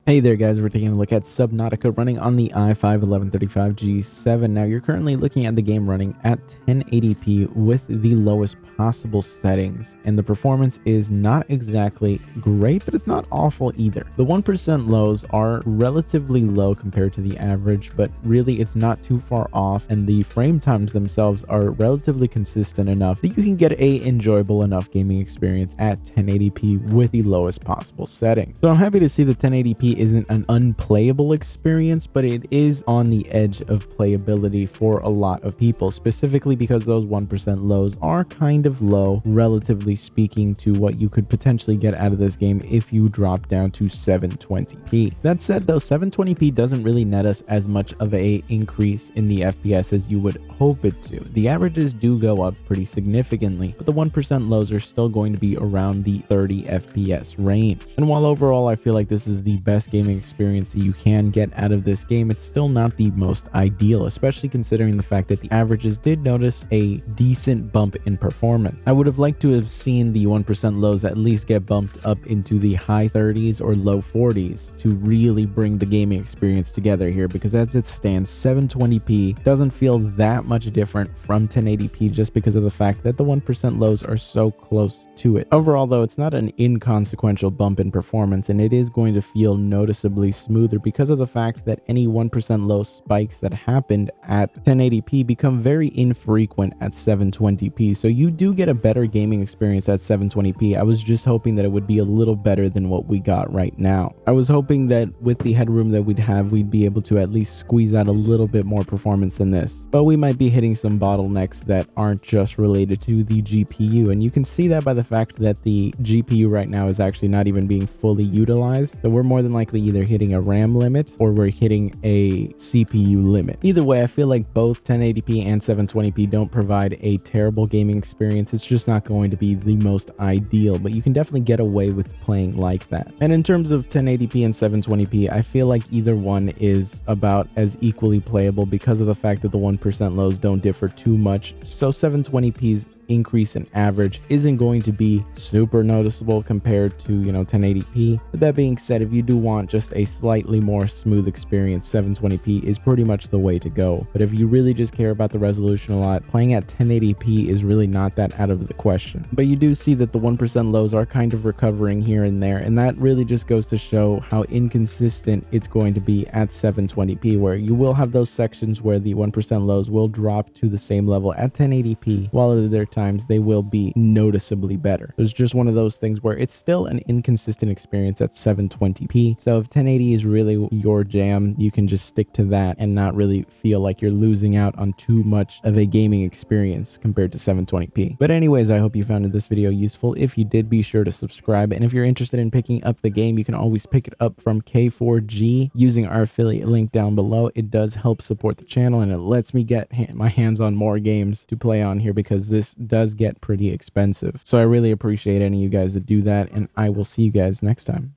Hey there guys, we're taking a look at Subnautica running on the i5-1135G7. Now you're currently looking at the game running at 1080p with the lowest possible settings, and the performance is not exactly great, but it's not awful either. The 1% lows are relatively low compared to the average, but really it's not too far off, and the frame times themselves are relatively consistent enough that you can get a enjoyable enough gaming experience at 1080p with the lowest possible setting. So I'm happy to see that 1080p isn't an unplayable experience, but it is on the edge of playability for a lot of people, specifically because those 1% lows are kind of low, relatively speaking, to what you could potentially get out of this game if you drop down to 720p. That said, though, 720p doesn't really net us as much of a increase in the FPS as you would hope it to. The averages do go up pretty significantly, but the 1% lows are still going to be around the 30 FPS range. And while overall I feel like this is the best gaming experience that you can get out of this game, it's still not the most ideal, especially considering the fact that the averages did notice a decent bump in performance. I would have liked to have seen the 1% lows at least get bumped up into the high 30s or low 40s to really bring the gaming experience together here, because as it stands, 720p doesn't feel that much different from 1080p just because of the fact that the 1% lows are so close to it. Overall though, it's not an inconsequential bump in performance, and it is going to feel noticeably smoother because of the fact that any 1% low spikes that happened at 1080p become very infrequent at 720p, so you do get a better gaming experience at 720p. I was just hoping that it would be a little better than what we got right now. I was hoping that with the headroom that we'd be able to at least squeeze out a little bit more performance than this, but we might be hitting some bottlenecks that aren't just related to the GPU, and you can see that by the fact that the GPU right now is actually not even being fully utilized. So we're more than likely either hitting a RAM limit or we're hitting a CPU limit. Either way, I feel like both 1080p and 720p don't provide a terrible gaming experience. It's just not going to be the most ideal, but you can definitely get away with playing like that. And in terms of 1080p and 720p, I feel like either one is about as equally playable because of the fact that the 1% lows don't differ too much. So 720p's increase in average isn't going to be super noticeable compared to 1080p. But that being said, if you do want just a slightly more smooth experience, 720p is pretty much the way to go. But if you really just care about the resolution a lot, playing at 1080p is really not that out of the question. But you do see that the 1% lows are kind of recovering here and there, and that really just goes to show how inconsistent it's going to be at 720p, where you will have those sections where the 1% lows will drop to the same level at 1080p, while at other times they will be noticeably better. It's just one of those things where it's still an inconsistent experience at 720p. So if 1080 is really your jam, you can just stick to that and not really feel like you're losing out on too much of a gaming experience compared to 720p. But anyways, I hope you found this video useful. If you did, be sure to subscribe, and if you're interested in picking up the game, you can always pick it up from K4G using our affiliate link down below. It does help support the channel, and it lets me get my hands on more games to play on here, because this does get pretty expensive. So I really appreciate any of you guys that do that, and I will see you guys next time.